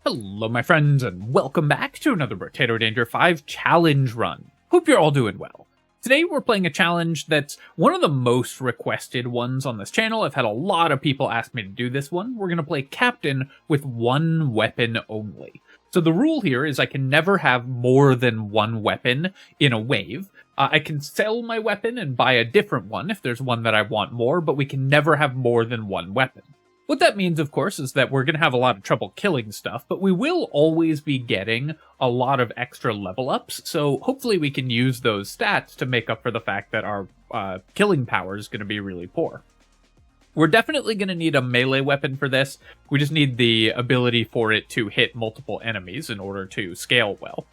Hello my friends, and welcome back to another Brotato Danger 5 challenge run. Hope you're all doing well. Today we're playing a challenge that's one of the most requested ones on this channel. I've had a lot of people ask me to do this one. We're going to play Captain with one weapon only. So the rule here is I can never have more than one weapon in a wave. I can sell my weapon and buy a different one if there's one that I want more, but we can never have more than one weapon. What that means, of course, is that we're going to have a lot of trouble killing stuff, but we will always be getting a lot of extra level ups, so hopefully we can use those stats to make up for the fact that our killing power is going to be really poor. We're definitely going to need a melee weapon for this. We just need the ability for it to hit multiple enemies in order to scale well.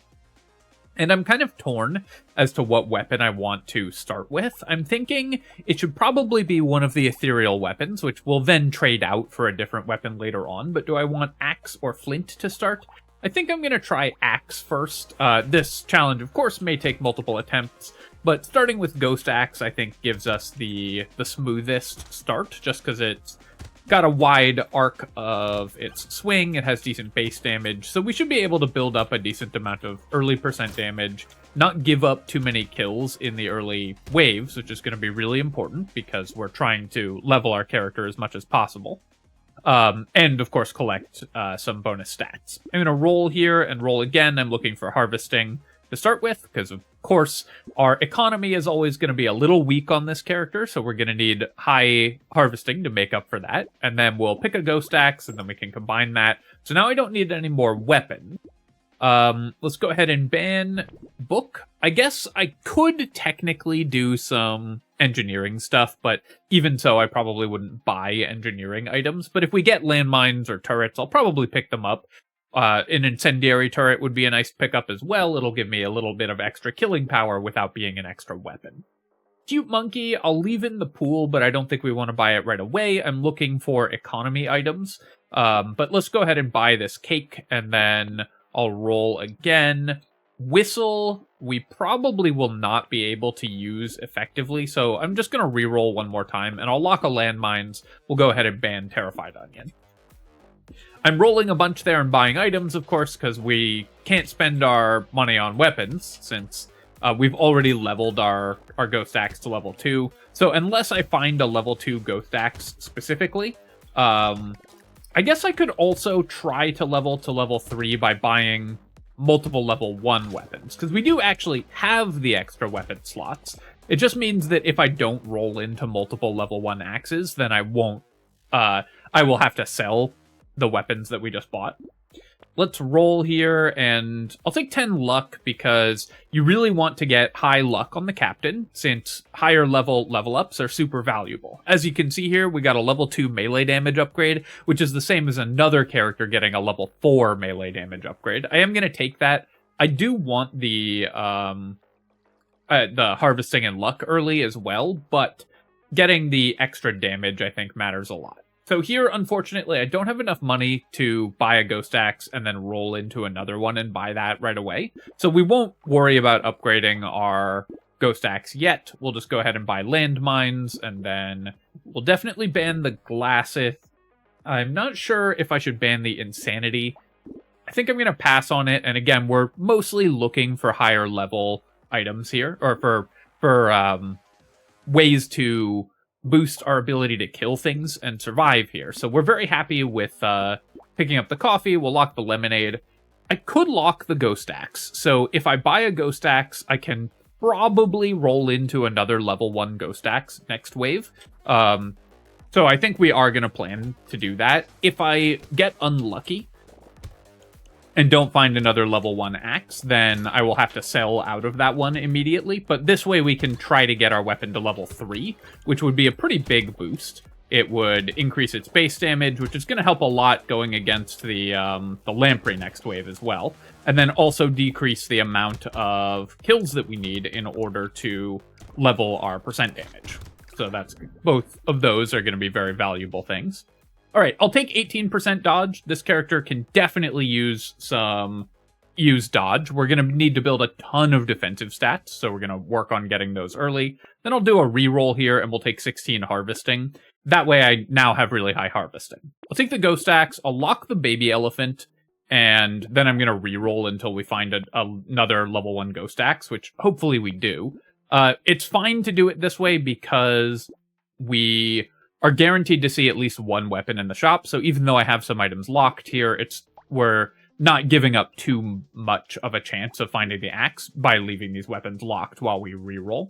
And I'm kind of torn as to what weapon I want to start with. I'm thinking it should probably be one of the ethereal weapons, which we'll then trade out for a different weapon later on. But do I want axe or flint to start? I think I'm going to try axe first. This challenge, of course, may take multiple attempts, but starting with ghost axe, I think, gives us the smoothest start, just because it's got a wide arc of its swing, it has decent base damage, so we should be able to build up a decent amount of early percent damage, not give up too many kills in the early waves, which is going to be really important because we're trying to level our character as much as possible. And, of course, collect some bonus stats. I'm going to roll here and roll again. I'm looking for harvesting to start with, because of course our economy is always going to be a little weak on this character, so we're going to need high harvesting to make up for that. And then we'll pick a ghost axe, and then we can combine that. So now I don't need any more weapon. Let's go ahead and ban book. I guess I could technically do some engineering stuff, but even so, I probably wouldn't buy engineering items. But if we get landmines or turrets, I'll probably pick them up. An incendiary turret would be a nice pickup as well. It'll give me a little bit of extra killing power without being an extra weapon. Cute monkey, I'll leave in the pool, but I don't think we want to buy it right away. I'm looking for economy items. But let's go ahead and buy this cake, and then I'll roll again. Whistle, we probably will not be able to use effectively, so I'm just going to reroll one more time, and I'll lock a landmines. We'll go ahead and ban Terrified Onion. I'm rolling a bunch there and buying items, of course, because we can't spend our money on weapons, since we've already leveled our Ghost Axe to level 2. So unless I find a level 2 Ghost Axe specifically, I guess I could also try to level 3 by buying multiple level 1 weapons, because we do actually have the extra weapon slots. It just means that if I don't roll into multiple level 1 axes, then I won't, I will have to sell the weapons that we just bought. Let's roll here, and I'll take 10 luck because you really want to get high luck on the captain, since higher level ups are super valuable. As you can see here, we got a level 2 melee damage upgrade, which is the same as another character getting a level 4 melee damage upgrade. I am going to take that. I do want the harvesting and luck early as well, but getting the extra damage I think matters a lot. So here, unfortunately, I don't have enough money to buy a Ghost Axe and then roll into another one and buy that right away. So we won't worry about upgrading our Ghost Axe yet. We'll just go ahead and buy landmines, and then we'll definitely ban the Glasseth. I'm not sure if I should ban the Insanity. I think I'm going to pass on it, and again, we're mostly looking for higher level items here, or for ways to boost our ability to kill things and survive here. So we're very happy with picking up the coffee. We'll lock the lemonade. I could lock the Ghost Axe. So if I buy a Ghost Axe, I can probably roll into another level 1 Ghost Axe next wave. So I think we are going to plan to do that. If I get unlucky and don't find another level 1 axe, then I will have to sell out of that one immediately. But this way we can try to get our weapon to level 3, which would be a pretty big boost. It would increase its base damage, which is going to help a lot going against the Lamprey next wave as well. And then also decrease the amount of kills that we need in order to level our percent damage. So that's both of those are going to be very valuable things. All right, I'll take 18% dodge. This character can definitely use dodge. We're going to need to build a ton of defensive stats, so we're going to work on getting those early. Then I'll do a reroll here, and we'll take 16 harvesting. That way I now have really high harvesting. I'll take the Ghost Axe, I'll lock the Baby Elephant, and then I'm going to reroll until we find another level 1 ghost axe, which hopefully we do. It's fine to do it this way because we are guaranteed to see at least one weapon in the shop, so even though I have some items locked here, we're not giving up too much of a chance of finding the axe by leaving these weapons locked while we reroll.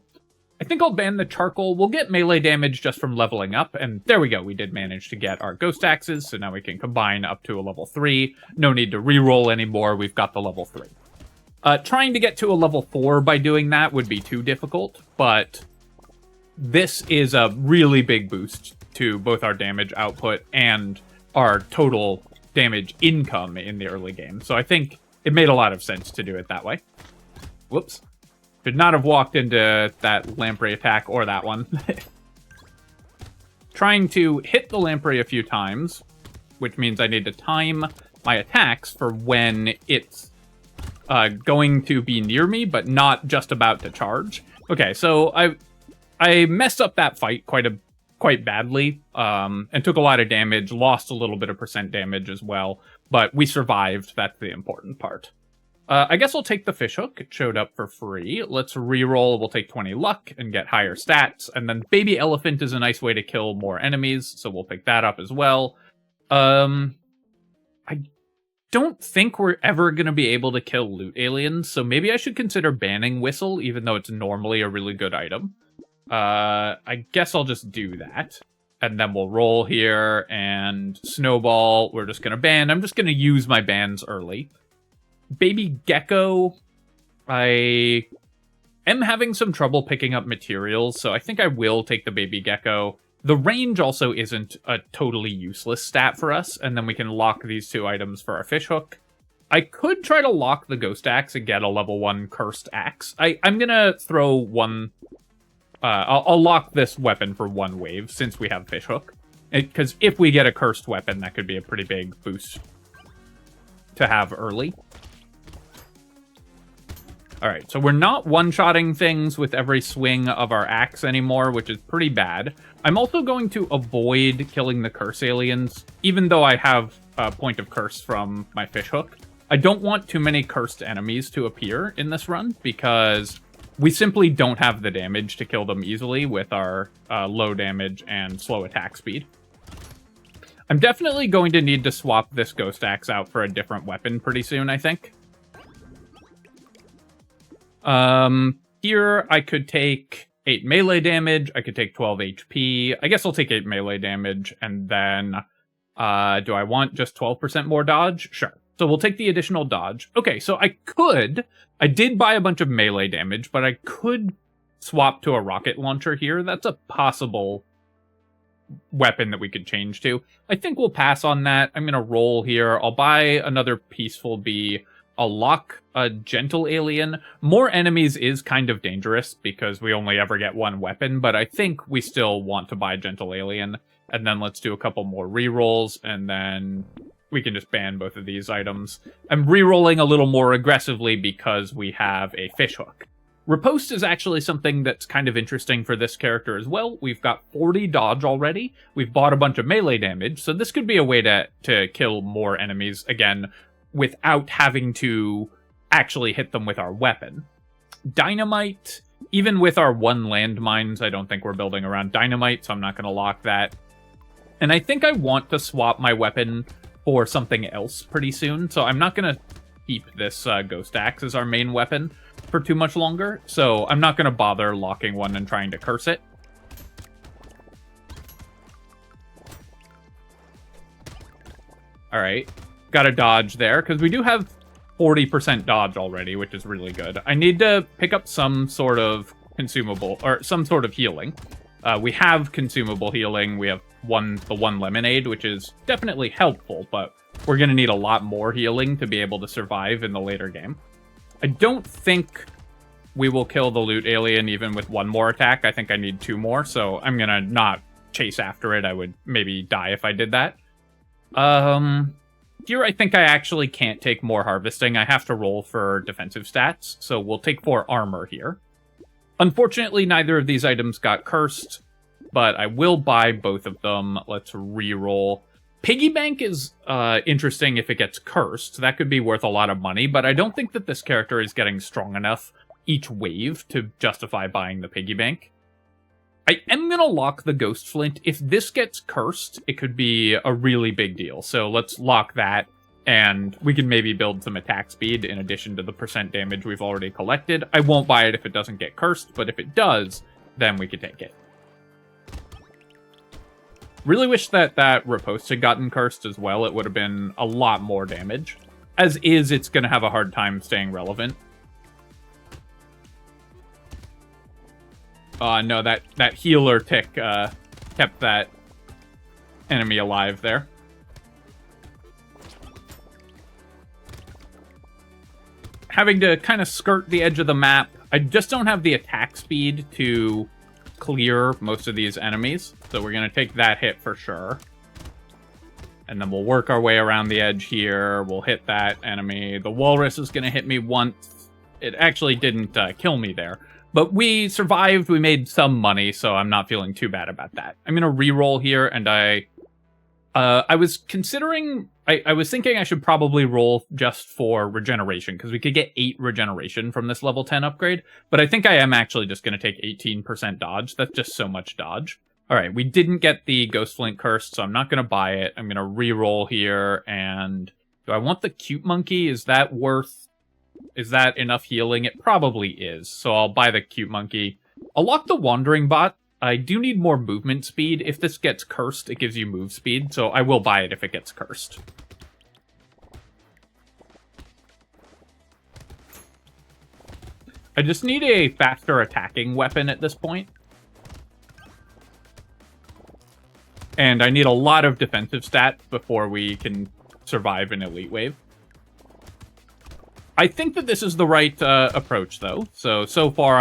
I think I'll ban the charcoal. We'll get melee damage just from leveling up, and there we go. We did manage to get our ghost axes, so now we can combine up to a level 3. No need to reroll anymore. We've got the level 3. Trying to get to a level 4 by doing that would be too difficult, but this is a really big boost to both our damage output and our total damage income in the early game. So I think it made a lot of sense to do it that way. Whoops. Should not have walked into that lamprey attack or that one. Trying to hit the lamprey a few times, which means I need to time my attacks for when it's going to be near me, but not just about to charge. Okay, so I messed up that fight quite badly, and took a lot of damage, lost a little bit of percent damage as well, but we survived. That's the important part. I guess I'll take the fishhook. It showed up for free. Let's reroll. We'll take 20 luck and get higher stats. And then baby elephant is a nice way to kill more enemies, so we'll pick that up as well. I don't think we're ever going to be able to kill loot aliens, so maybe I should consider banning whistle, even though it's normally a really good item. I guess I'll just do that. And then we'll roll here, and snowball, we're just going to ban. I'm just going to use my bans early. Baby gecko, I am having some trouble picking up materials, so I think I will take the baby gecko. The range also isn't a totally useless stat for us, and then we can lock these 2 items for our fishhook. I could try to lock the ghost axe and get a level 1 cursed axe. I'm gonna throw one... I'll lock this weapon for 1 wave, since we have fishhook. Because if we get a cursed weapon, that could be a pretty big boost to have early. Alright, so we're not one-shotting things with every swing of our axe anymore, which is pretty bad. I'm also going to avoid killing the curse aliens, even though I have a point of curse from my fishhook. I don't want too many cursed enemies to appear in this run, because we simply don't have the damage to kill them easily with our low damage and slow attack speed. I'm definitely going to need to swap this ghost axe out for a different weapon pretty soon, I think. Here I could take 8 melee damage, I could take 12 HP, I guess I'll take 8 melee damage, and then, do I want just 12% more dodge? Sure. So we'll take the additional dodge. Okay, so I did buy a bunch of melee damage, but I could swap to a rocket launcher here. That's a possible weapon that we could change to. I think we'll pass on that. I'm gonna roll here. I'll buy another peaceful bee. I'll lock a gentle alien. More enemies is kind of dangerous because we only ever get 1 weapon, but I think we still want to buy gentle alien. And then let's do a couple more rerolls, and then we can just ban both of these items. I'm rerolling a little more aggressively because we have a fishhook. Riposte is actually something that's kind of interesting for this character as well. We've got 40 dodge already. We've bought a bunch of melee damage, so this could be a way to kill more enemies, again, without having to actually hit them with our weapon. Dynamite, even with our 1 landmines, I don't think we're building around dynamite, so I'm not going to lock that. And I think I want to swap my weapon for something else pretty soon, so I'm not going to keep this ghost axe as our main weapon for too much longer, so I'm not going to bother locking one and trying to curse it. Alright. Got a dodge there, because we do have 40% dodge already, which is really good. I need to pick up some sort of consumable, or some sort of healing. We have consumable healing. We have the one lemonade, which is definitely helpful, but we're going to need a lot more healing to be able to survive in the later game. I don't think we will kill the loot alien even with 1 more attack. I think I need 2 more, so I'm going to not chase after it. I would maybe die if I did that. Here, I think I actually can't take more harvesting. I have to roll for defensive stats, so we'll take 4 armor here. Unfortunately, neither of these items got cursed, but I will buy both of them. Let's re-roll. Piggy bank is interesting if it gets cursed. That could be worth a lot of money, but I don't think that this character is getting strong enough each wave to justify buying the piggy bank. I am going to lock the ghost flint. If this gets cursed, it could be a really big deal. So let's lock that, and we can maybe build some attack speed in addition to the % damage we've already collected. I won't buy it if it doesn't get cursed, but if it does, then we could take it. Really wish that that riposte had gotten cursed as well. It would have been a lot more damage. As is, it's going to have a hard time staying relevant. No, that healer tick kept that enemy alive there. Having to kind of skirt the edge of the map. I just don't have the attack speed to clear most of these enemies, so we're going to take that hit for sure. And then we'll work our way around the edge here. We'll hit that enemy. The walrus is going to hit me once. It actually didn't kill me there. But we survived, we made some money, so I'm not feeling too bad about that. I'm going to reroll here, and I was considering... I was thinking I should probably roll just for regeneration, because we could get 8 regeneration from this level 10 upgrade, but I think I am actually just going to take 18% dodge. That's just so much dodge. Alright, we didn't get the Ghost Flint cursed, so I'm not going to buy it. I'm going to reroll here, and... do I want the cute monkey? Is that worth... is that enough healing? It probably is, so I'll buy the cute monkey. I'll lock the wandering bot. I do need more movement speed. If this gets cursed, it gives you move speed, so I will buy it if it gets cursed. I just need a faster attacking weapon at this point. And I need a lot of defensive stats before we can survive an elite wave. I think that this is the right approach, though. So far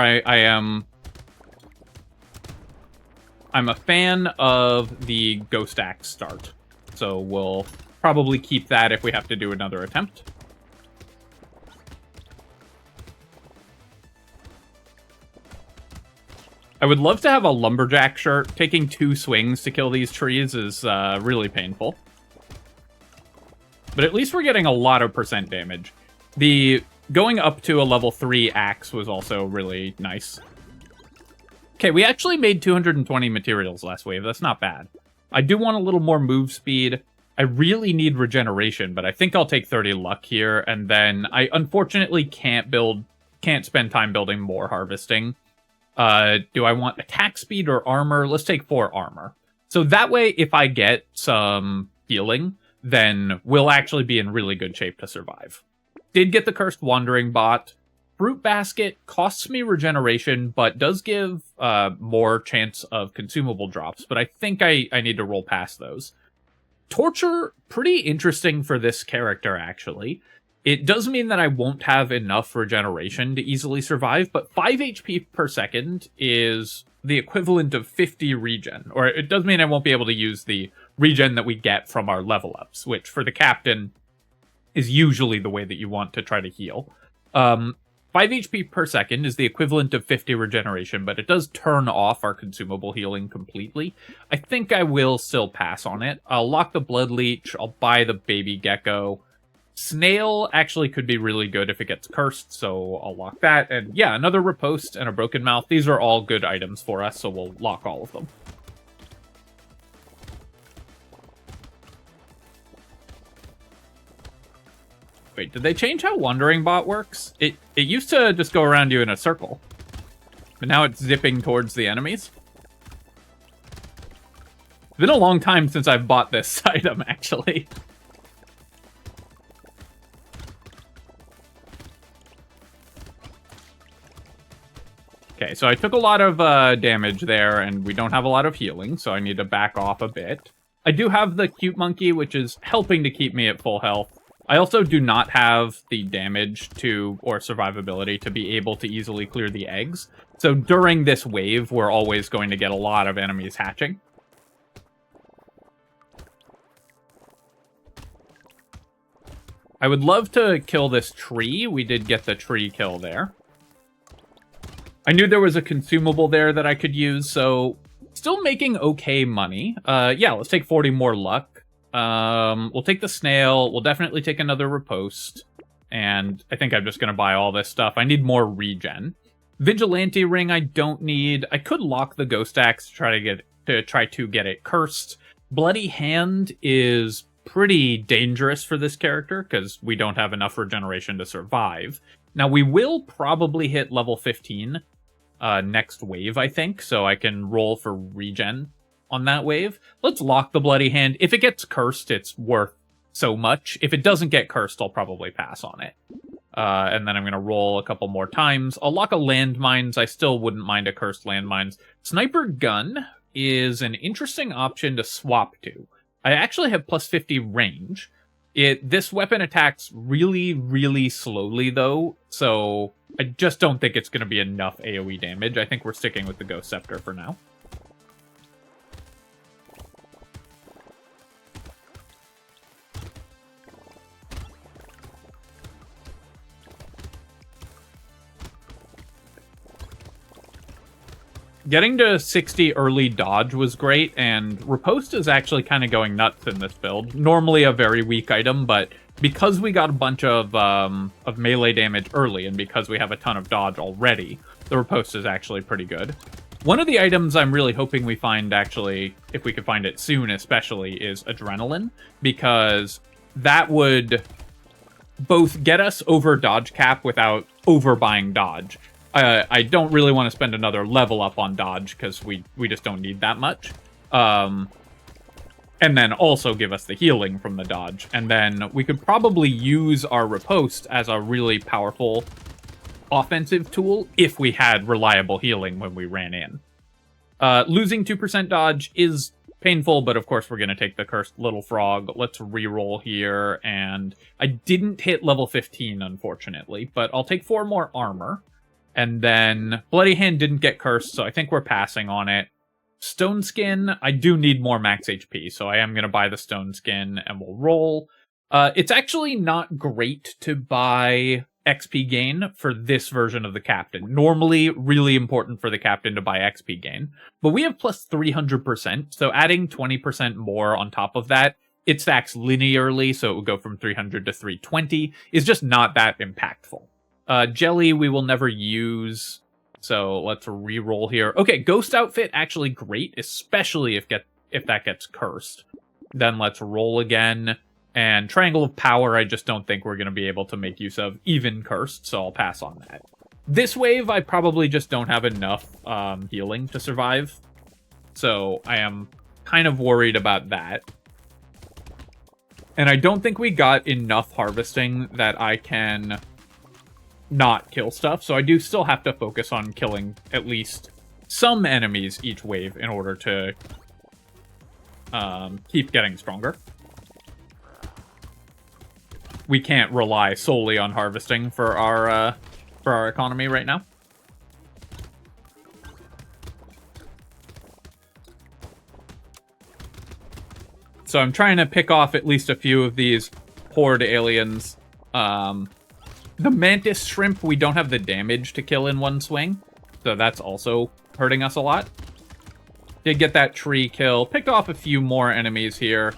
I'm a fan of the Ghost Axe start. So we'll probably keep that if we have to do another attempt. I would love to have a lumberjack shirt. Taking 2 swings to kill these trees is really painful. But at least we're getting a lot of % damage. The going up to a level 3 axe was also really nice. Okay, we actually made 220 materials last wave. That's not bad. I do want a little more move speed. I really need regeneration, but I think I'll take 30 luck here, and then I unfortunately can't spend time building more harvesting. Do I want attack speed or armor? Let's take 4 armor. So that way, if I get some healing, then we'll actually be in really good shape to survive. Did get the Cursed Wandering Bot. Fruit Basket costs me regeneration, but does give more chance of consumable drops, but I think I need to roll past those. Torture, pretty interesting for this character, actually. It does mean that I won't have enough regeneration to easily survive, but 5 HP per second is the equivalent of 50 regen. Or it does mean I won't be able to use the regen that we get from our level ups, which for the captain is usually the way that you want to try to heal. 5 HP per second is the equivalent of 50 regeneration, but it does turn off our consumable healing completely. I think I will still pass on it. I'll lock the Blood Leech, I'll buy the Baby Gecko. Snail actually could be really good if it gets cursed, so I'll lock that. And yeah, another Riposte and a Broken Mouth. These are all good items for us, so we'll lock all of them. Wait, did they change how Wandering Bot works? It used to just go around you in a circle, but now it's zipping towards the enemies. It's been a long time since I've bought this item, actually. Okay, so I took a lot of damage there, and we don't have a lot of healing, so I need to back off a bit. I do have the Cute Monkey, which is helping to keep me at full health. I also do not have the damage to, or survivability, to be able to easily clear the eggs. So during this wave, we're always going to get a lot of enemies hatching. I would love to kill this tree. We did get the tree kill there. I knew there was a consumable there that I could use, so still making okay money. Yeah, let's take 40 more luck. We'll take the snail. We'll definitely take another riposte. And I think I'm just going to buy all this stuff. I need more regen. Vigilante ring I don't need. I could lock the ghost axe to try to get it cursed. Bloody hand is pretty dangerous for this character because we don't have enough regeneration to survive. Now we will probably hit level 15 next wave, I think, so I can roll for regen on that wave. Let's lock the bloody hand. If it gets cursed, it's worth so much. If it doesn't get cursed, I'll probably pass on it. And then I'm going to roll a couple more times. I'll lock a landmines. I still wouldn't mind a cursed landmines. Sniper gun is an interesting option to swap to. I actually have plus 50 range. This weapon attacks really, really slowly, though, so I just don't think it's going to be enough AoE damage. I think we're sticking with the Ghost Scepter for now. Getting to 60 early dodge was great, and Riposte is actually kind of going nuts in this build. Normally a very weak item, but because we got a bunch of melee damage early, and because we have a ton of dodge already, the Riposte is actually pretty good. One of the items I'm really hoping we find, actually, if we could find it soon especially, is Adrenaline, because that would both get us over dodge cap without overbuying dodge. I don't really want to spend another level up on dodge, because we just don't need that much. And then also give us the healing from the dodge. And then we could probably use our Riposte as a really powerful offensive tool if we had reliable healing when we ran in. Losing 2% dodge is painful, but of course we're going to take the Cursed Little Frog. Let's reroll here, and I didn't hit level 15, unfortunately, but I'll take 4 more armor. And then Bloody Hand didn't get cursed, so I think we're passing on it. Stone Skin, I do need more max HP, so I am going to buy the Stone Skin, and we'll roll. It's actually not great to buy XP gain for this version of the Captain. Normally, really important for the Captain to buy XP gain. But we have plus 300%, so adding 20% more on top of that, it stacks linearly, so it would go from 300 to 320, is just not that impactful. Jelly we will never use, so let's re-roll here. Okay, Ghost Outfit, actually great, especially if that gets cursed. Then let's roll again, and Triangle of Power I just don't think we're going to be able to make use of, even cursed, so I'll pass on that. This wave, I probably just don't have enough healing to survive, so I am kind of worried about that. And I don't think we got enough harvesting that I can not kill stuff, so I do still have to focus on killing at least some enemies each wave in order to keep getting stronger. We can't rely solely on harvesting for our economy right now. So I'm trying to pick off at least a few of these horde aliens. The Mantis Shrimp, we don't have the damage to kill in one swing, so that's also hurting us a lot. Did get that tree kill, picked off a few more enemies here.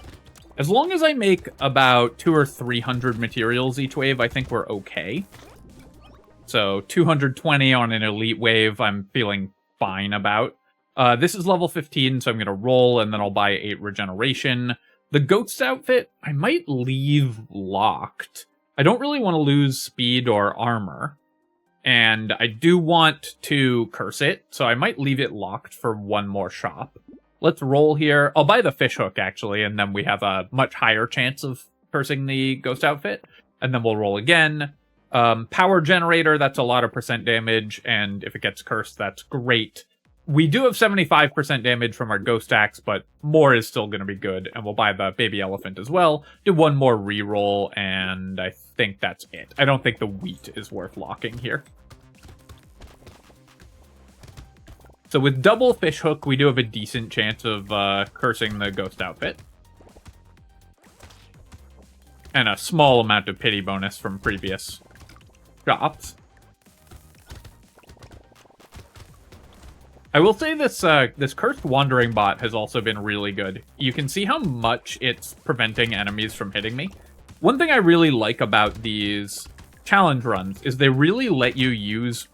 As long as I make about 200 or 300 materials each wave, I think we're okay. So 220 on an elite wave, I'm feeling fine about. This is level 15, so I'm going to roll, and then I'll buy 8 regeneration. The Ghost Outfit, I might leave locked. I don't really want to lose speed or armor, and I do want to curse it, so I might leave it locked for one more shop. Let's roll here. I'll buy the fish hook, actually, and then we have a much higher chance of cursing the Ghost Outfit, and then we'll roll again. Power generator, that's a lot of percent damage, and if it gets cursed, that's great. We do have 75% damage from our Ghost Axe, but more is still going to be good, and we'll buy the Baby Elephant as well. Do one more reroll, and I think that's it. I don't think the wheat is worth locking here. So with double Fish Hook, we do have a decent chance of cursing the Ghost Outfit. And a small amount of pity bonus from previous shops. I will say this this cursed wandering bot has also been really good. You can see how much it's preventing enemies from hitting me. One thing I really like about these challenge runs is they really let you use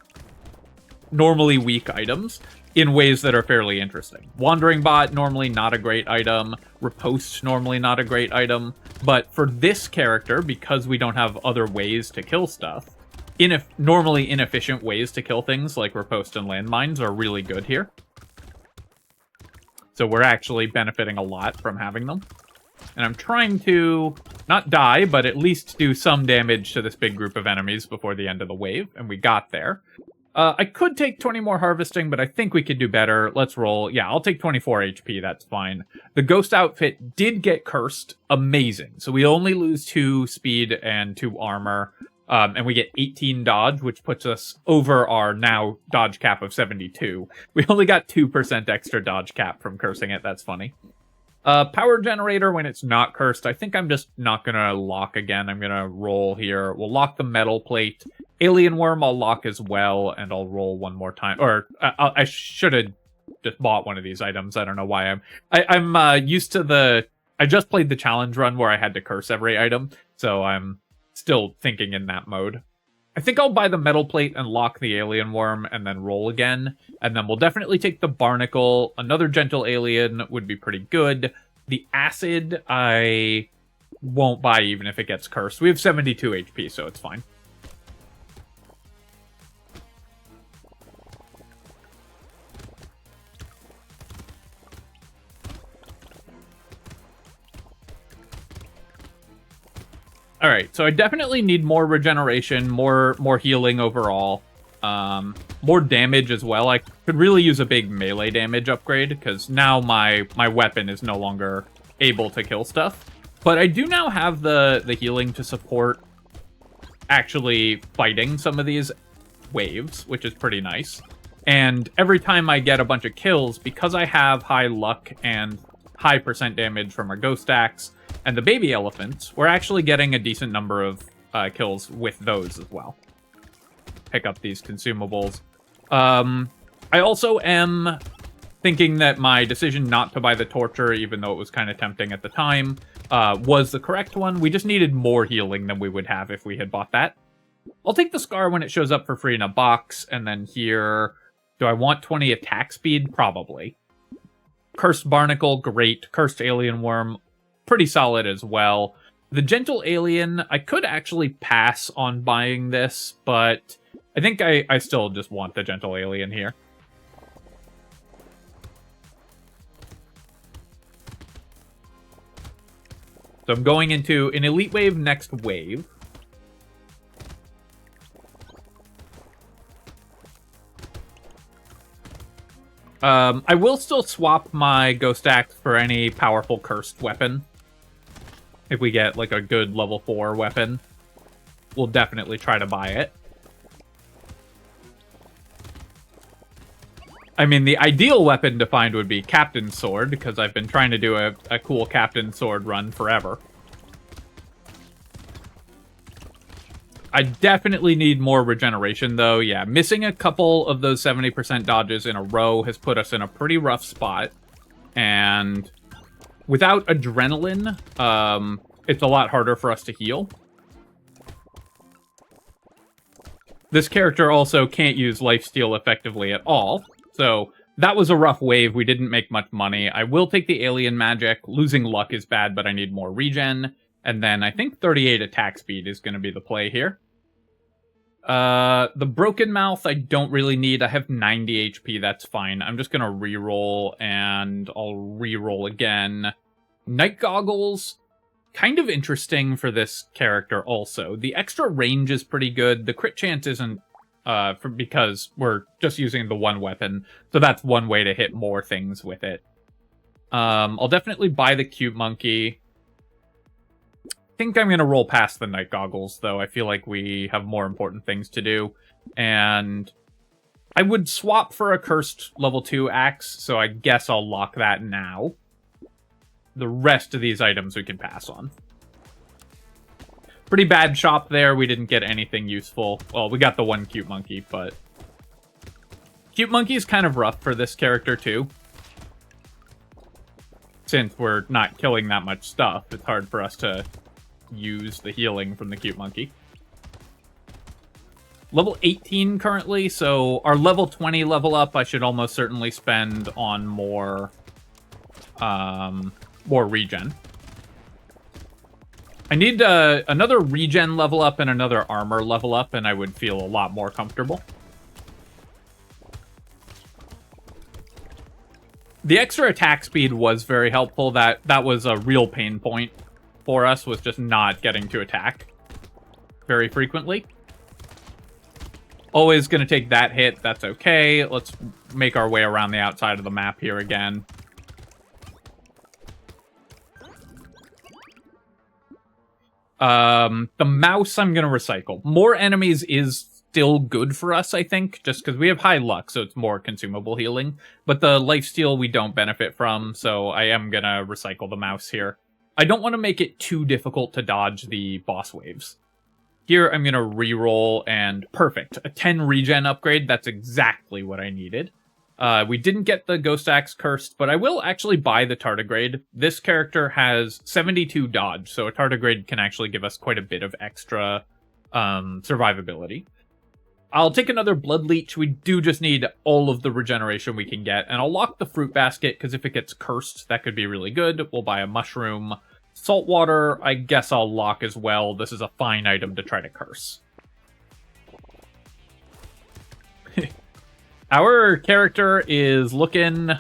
normally weak items in ways that are fairly interesting. Wandering bot, normally not a great item. Riposte, normally not a great item. But for this character, because we don't have other ways to kill stuff, normally inefficient ways to kill things like riposte and landmines are really good here. So we're actually benefiting a lot from having them. And I'm trying to not die, but at least do some damage to this big group of enemies before the end of the wave, and we got there. I could take 20 more harvesting, but I think we could do better. Let's roll. Yeah, I'll take 24 HP. That's fine. The ghost outfit did get cursed. Amazing. So we only lose 2 speed and 2 armor. And we get 18 dodge, which puts us over our now dodge cap of 72. We only got 2% extra dodge cap from cursing it. That's funny. Power generator when it's not cursed. I think I'm just not going to lock again. I'm going to roll here. We'll lock the metal plate. Alien worm I'll lock as well, and I'll roll one more time. Or I should have just bought one of these items. I don't know why I'm used to the... I just played the challenge run where I had to curse every item, so I'm still thinking in that mode. I think I'll buy the metal plate and lock the alien worm and then roll again. And then we'll definitely take the barnacle. Another gentle alien would be pretty good. The acid, I won't buy even if it gets cursed. We have 72 HP, so it's fine. Alright, so I definitely need more regeneration, more healing overall. More damage as well. I could really use a big melee damage upgrade, because now my weapon is no longer able to kill stuff. But I do now have the healing to support actually fighting some of these waves, which is pretty nice. And every time I get a bunch of kills, because I have high luck and high % damage from our ghost axe, and the baby elephants, we're actually getting a decent number of kills with those as well. Pick up these consumables. I also am thinking that my decision not to buy the torture, even though it was kind of tempting at the time, was the correct one. We just needed more healing than we would have if we had bought that. I'll take the scar when it shows up for free in a box, and then here... Do I want 20 attack speed? Probably. Cursed barnacle, great. Cursed alien worm, pretty solid as well. The gentle alien, I could actually pass on buying this, but I think I still just want the gentle alien here. So I'm going into an elite wave next wave. I will still swap my ghost axe for any powerful cursed weapon. If we get, like, a good level 4 weapon, we'll definitely try to buy it. I mean, the ideal weapon to find would be Captain's Sword, because I've been trying to do a cool Captain's Sword run forever. I definitely need more regeneration, though. Yeah, missing a couple of those 70% dodges in a row has put us in a pretty rough spot. And without adrenaline, it's a lot harder for us to heal. This character also can't use lifesteal effectively at all. So that was a rough wave. We didn't make much money. I will take the alien magic. Losing luck is bad, but I need more regen. And then I think 38 attack speed is going to be the play here. The broken mouth I don't really need. I have 90 HP, that's fine. I'm just going to reroll, and I'll reroll again. Night goggles, kind of interesting for this character also. The extra range is pretty good. The crit chance isn't because we're just using the one weapon, so that's one way to hit more things with it. I'll definitely buy the cute monkey. I think I'm going to roll past the night goggles, though. I feel like we have more important things to do. And I would swap for a cursed level 2 axe, so I guess I'll lock that now. The rest of these items we can pass on. Pretty bad shop there. We didn't get anything useful. Well, we got the one cute monkey, but Cute Monkey's kind of rough for this character, too. Since we're not killing that much stuff, it's hard for us to use the healing from the Cute Monkey. Level 18 currently, so our level 20 level up I should almost certainly spend on more regen. I need another regen level up and another armor level up, and I would feel a lot more comfortable. The extra attack speed was very helpful. That was a real pain point for us, was just not getting to attack very frequently. Always going to take that hit. That's okay. Let's make our way around the outside of the map here again. The mouse I'm going to recycle. More enemies is still good for us, I think, just because we have high luck, so it's more consumable healing. But the lifesteal we don't benefit from, so I am going to recycle the mouse here. I don't want to make it too difficult to dodge the boss waves. Here I'm going to reroll, and perfect. A 10 regen upgrade, that's exactly what I needed. We didn't get the Ghost Axe Cursed, but I will actually buy the Tardigrade. This character has 72 dodge, so a Tardigrade can actually give us quite a bit of extra survivability. I'll take another Blood Leech. We do just need all of the regeneration we can get, and I'll lock the Fruit Basket, because if it gets cursed, that could be really good. We'll buy a Mushroom. Saltwater, I guess I'll lock as well. This is a fine item to try to curse. Our character is looking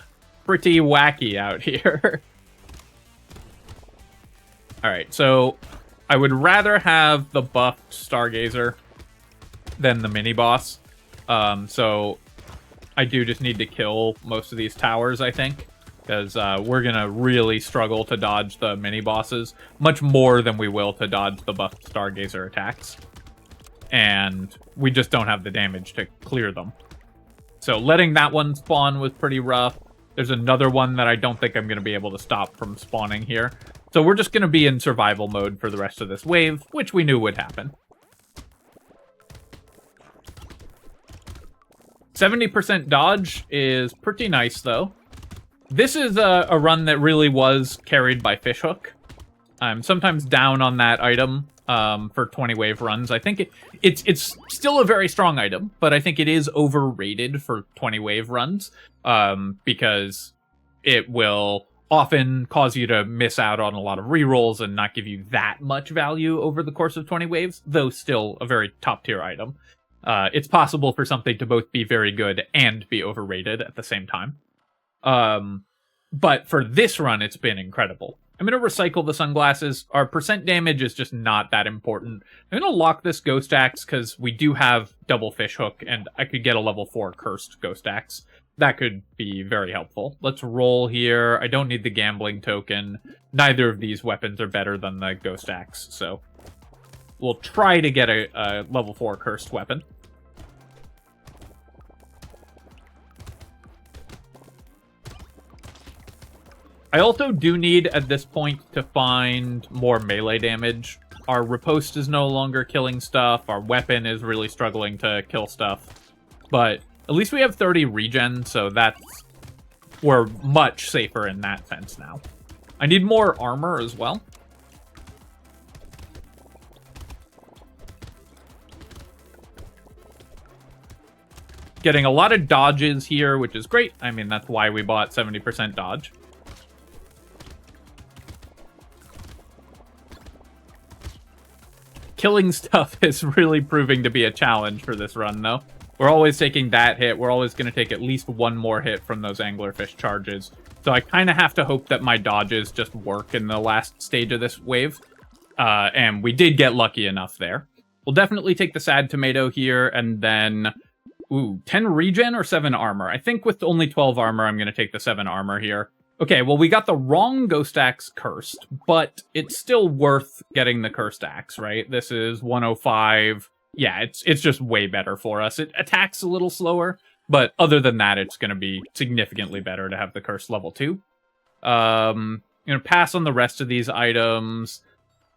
pretty wacky out here. Alright, so I would rather have the buffed Stargazer than the mini-boss. So I do just need to kill most of these towers, I think. Because we're going to really struggle to dodge the mini-bosses. Much more than we will to dodge the buffed Stargazer attacks. And we just don't have the damage to clear them. So letting that one spawn was pretty rough. There's another one that I don't think I'm going to be able to stop from spawning here. So we're just going to be in survival mode for the rest of this wave, which we knew would happen. 70% dodge is pretty nice, though. This is a run that really was carried by Fishhook. I'm sometimes down on that item for 20 wave runs. I think it's still a very strong item, but I think it is overrated for 20 wave runs because it will often cause you to miss out on a lot of rerolls and not give you that much value over the course of 20 waves, though still a very top tier item. It's possible for something to both be very good and be overrated at the same time. But for this run, it's been incredible. I'm going to recycle the sunglasses. Our percent damage is just not that important. I'm going to lock this Ghost Axe because we do have double Fishhook, and I could get a level 4 cursed Ghost Axe. That could be very helpful. Let's roll here. I don't need the gambling token. Neither of these weapons are better than the Ghost Axe, so we'll try to get a level 4 cursed weapon. I also do need, at this point, to find more melee damage. Our riposte is no longer killing stuff. Our weapon is really struggling to kill stuff. But at least we have 30 regen, so we're much safer in that sense now. I need more armor as well. Getting a lot of dodges here, which is great. I mean, that's why we bought 70% dodge. Killing stuff is really proving to be a challenge for this run, though. We're always taking that hit. We're always going to take at least one more hit from those anglerfish charges. So I kind of have to hope that my dodges just work in the last stage of this wave. And we did get lucky enough there. We'll definitely take the sad tomato here, and then... Ooh, 10 regen or 7 armor? I think with only 12 armor, I'm going to take the 7 armor here. Okay, well, we got the wrong Ghost Axe cursed, but it's still worth getting the Cursed Axe, right? This is 105. Yeah, it's just way better for us. It attacks a little slower, but other than that, it's going to be significantly better to have the Cursed level 2. I'm going to pass on the rest of these items.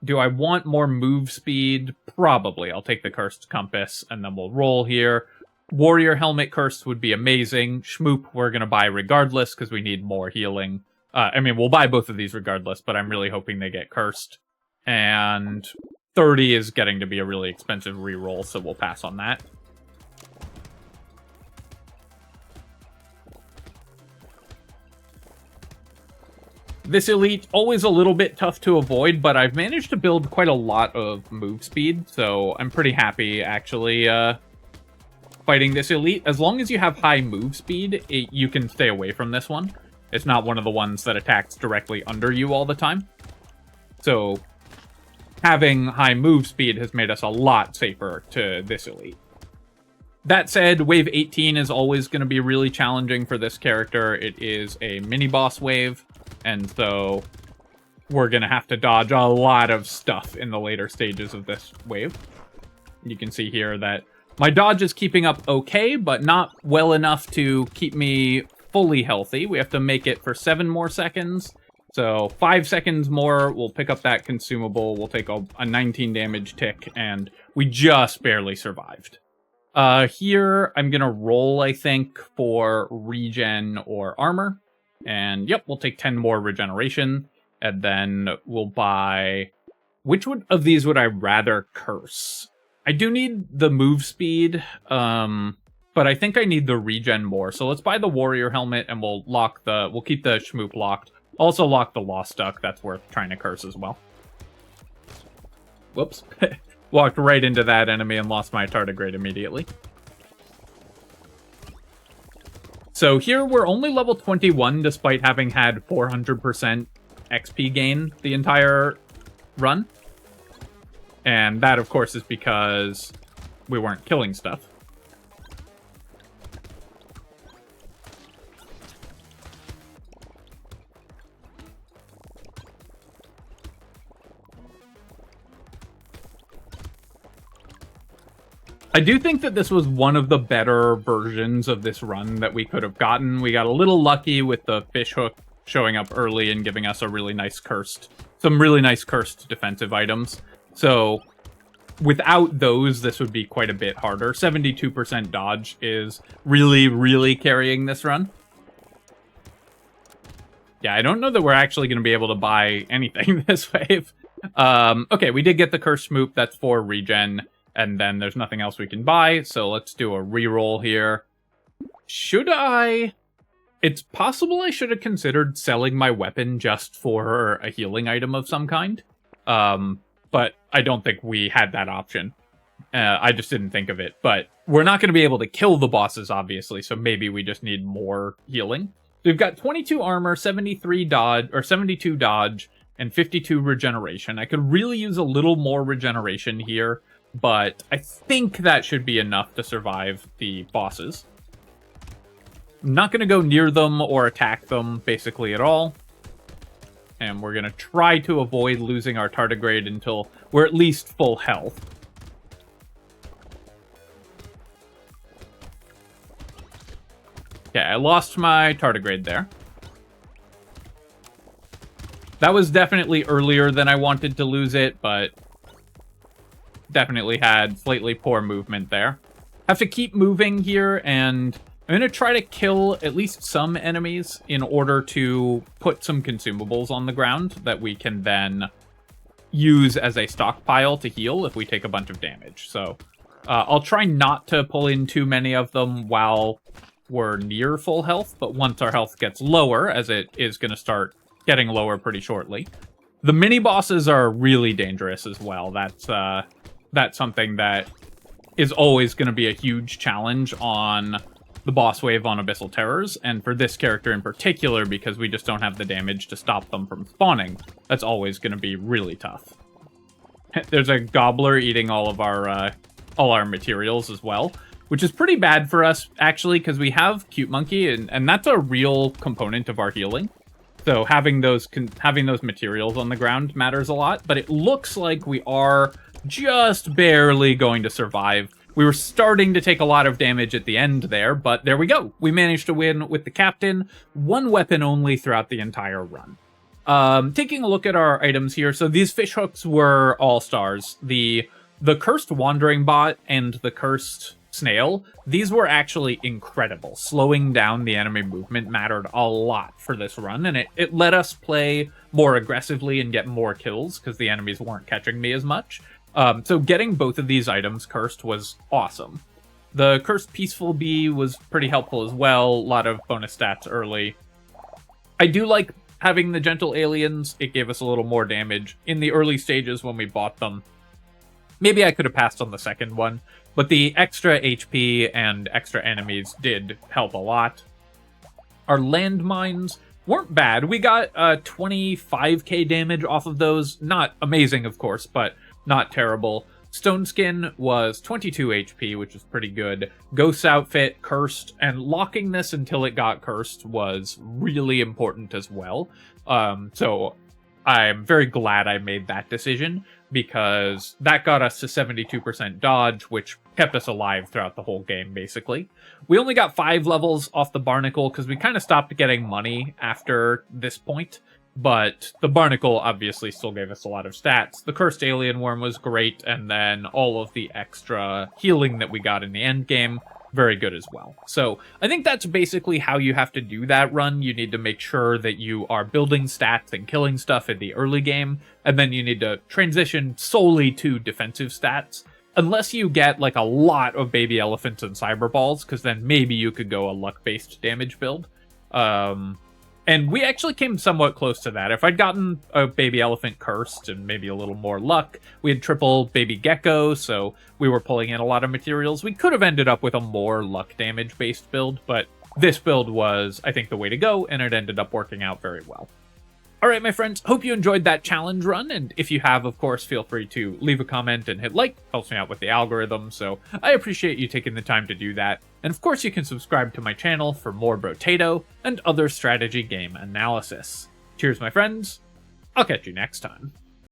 Do I want more move speed? Probably. I'll take the Cursed Compass, and then we'll roll here. Warrior Helmet Cursed would be amazing. Schmoop we're going to buy regardless because we need more healing. I mean, we'll buy both of these regardless, but I'm really hoping they get cursed. And 30 is getting to be a really expensive reroll, so we'll pass on that. This elite, always a little bit tough to avoid, but I've managed to build quite a lot of move speed, so I'm pretty happy, actually, fighting this elite. As long as you have high move speed, you can stay away from this one. It's not one of the ones that attacks directly under you all the time. So, having high move speed has made us a lot safer to this elite. That said, Wave 18 is always going to be really challenging for this character. It is a mini-boss wave, and so we're going to have to dodge a lot of stuff in the later stages of this wave. You can see here that my dodge is keeping up okay, but not well enough to keep me fully healthy. We have to make it for 7 more seconds. So 5 seconds more, we'll pick up that consumable, we'll take a 19 damage tick, and we just barely survived. Here, I'm gonna roll, I think, for regen or armor. And yep, we'll take 10 more regeneration, and then we'll buy... Which one of these would I rather curse? I do need the move speed, but I think I need the regen more. So let's buy the warrior helmet, and we'll keep the Schmoop locked. Also lock the Lost Duck, that's worth trying to curse as well. Whoops. Walked right into that enemy and lost my tardigrade immediately. So here we're only level 21 despite having had 400% XP gain the entire run. And that, of course, is because we weren't killing stuff. I do think that this was one of the better versions of this run that we could have gotten. We got a little lucky with the fish hook showing up early and giving us some really nice cursed defensive items. So without those, this would be quite a bit harder. 72% dodge is really, really carrying this run. Yeah, I don't know that we're actually going to be able to buy anything this wave. Okay, we did get the Curse Schmoop. That's for regen. And then there's nothing else we can buy, so let's do a reroll here. Should I... It's possible I should have considered selling my weapon just for a healing item of some kind. But I don't think we had that option. I just didn't think of it. But we're not going to be able to kill the bosses, obviously, so maybe we just need more healing. We've got 22 armor, 73 dodge, or 72 dodge, and 52 regeneration. I could really use a little more regeneration here, but I think that should be enough to survive the bosses. I'm not going to go near them or attack them, basically, at all. And we're going to try to avoid losing our tardigrade until we're at least full health. Okay, I lost my tardigrade there. That was definitely earlier than I wanted to lose it, but definitely had slightly poor movement there. Have to keep moving here, and I'm going to try to kill at least some enemies in order to put some consumables on the ground that we can then use as a stockpile to heal if we take a bunch of damage. So I'll try not to pull in too many of them while we're near full health, but once our health gets lower, as it is going to start getting lower pretty shortly. The mini-bosses are really dangerous as well. That's something that is always going to be a huge challenge on the boss wave on Abyssal Terrors, and for this character in particular, because we just don't have the damage to stop them from spawning, that's always going to be really tough. There's a gobbler eating all our materials as well, which is pretty bad for us, actually, because we have Cute Monkey, and that's a real component of our healing. So having those materials on the ground matters a lot, but it looks like we are just barely going to survive. We were starting to take a lot of damage at the end there, but there we go. We managed to win with the captain, one weapon only throughout the entire run. Taking a look at our items here, so these fish hooks were all stars. The cursed wandering bot and the cursed snail, these were actually incredible. Slowing down the enemy movement mattered a lot for this run, and it let us play more aggressively and get more kills because the enemies weren't catching me as much. So getting both of these items cursed was awesome. The cursed peaceful bee was pretty helpful as well. A lot of bonus stats early. I do like having the gentle aliens. It gave us a little more damage in the early stages when we bought them. Maybe I could have passed on the second one, but the extra HP and extra enemies did help a lot. Our landmines weren't bad. We got 25k damage off of those. Not amazing, of course, but not terrible. Stone Skin was 22 HP, which is pretty good. Ghost's outfit, cursed, and locking this until it got cursed was really important as well. So I'm very glad I made that decision, because that got us to 72% dodge, which kept us alive throughout the whole game, basically. We only got 5 levels off the Barnacle, because we kind of stopped getting money after this point. But the Barnacle obviously still gave us a lot of stats. The Cursed Alien Worm was great, and then all of the extra healing that we got in the endgame, very good as well. So I think that's basically how you have to do that run. You need to make sure that you are building stats and killing stuff in the early game, and then you need to transition solely to defensive stats. Unless you get like a lot of baby elephants and cyber balls, because then maybe you could go a luck-based damage build. And we actually came somewhat close to that. If I'd gotten a baby elephant cursed and maybe a little more luck, we had triple baby gecko, so we were pulling in a lot of materials. We could have ended up with a more luck damage based build, but this build was, I think, the way to go, and it ended up working out very well. Alright, my friends, hope you enjoyed that challenge run, and if you have, of course, feel free to leave a comment and hit like. Helps me out with the algorithm, so I appreciate you taking the time to do that. And of course, you can subscribe to my channel for more Brotato and other strategy game analysis. Cheers, my friends. I'll catch you next time.